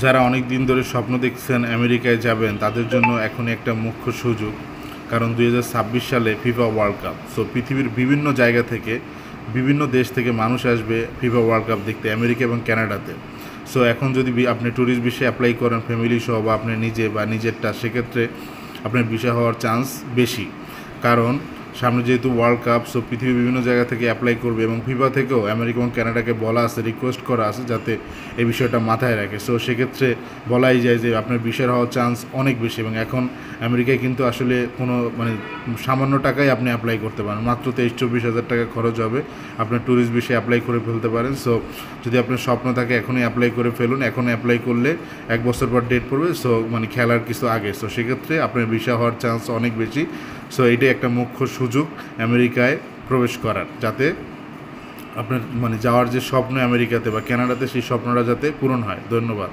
যারা অনেক দিন ধরে স্বপ্ন দেখছেন আমেরিকায় যাবেন তাদের জন্য এখনই একটা মুখ্য সুযোগ। কারণ 2026 সালে ফিফা ওয়ার্ল্ড কাপ। সো পৃথিবীর বিভিন্ন জায়গা থেকে, বিভিন্ন দেশ থেকে মানুষ আসবে ফিফা ওয়ার্ল্ড কাপ দেখতে আমেরিকা এবং কানাডাতে। সো এখন যদি আপনি ট্যুরিস্ট ভিসা অ্যাপ্লাই করেন ফ্যামিলি সহ বা আপনি নিজে বা নিজেরটা, সেক্ষেত্রে আপনার ভিসা হওয়ার চান্স বেশি। কারণ সামনে যেহেতু ওয়ার্ল্ড কাপ, সো পৃথিবীর বিভিন্ন জায়গা থেকে অ্যাপ্লাই করবে এবং ফিফা থেকেও আমেরিকা এবং কানাডাকে বলা আছে, রিকোয়েস্ট করা আছে যাতে এই বিষয়টা মাথায় রাখে। সো সেক্ষেত্রে বলাই যায় যে আপনার ভিসার হওয়ার চান্স অনেক বেশি। এবং এখন আমেরিকায় কিন্তু আসলে কোনো সামান্য টাকায় আপনি অ্যাপ্লাই করতে পারেন, মাত্র 23-24 হাজার টাকা খরচ হবে, আপনার ট্যুরিস্ট ভিসা অ্যাপ্লাই করে ফেলতে পারেন। সো যদি আপনার স্বপ্ন থাকে এখনই অ্যাপ্লাই করে ফেলুন। এখন অ্যাপ্লাই করলে 1 বছর পর ডেট পড়বে, সো খেলার কিছু আগে। সো সেক্ষেত্রে আপনার ভিসা হওয়ার চান্স অনেক বেশি। সো এটাই একটা মুখ্য সুযোগ আমেরিকায় প্রবেশ করার, যাতে আপনার যাওয়ার যে স্বপ্ন আমেরিকাতে বা কানাডাতে, সেই স্বপ্নটা যাতে পূরণ হয়। ধন্যবাদ।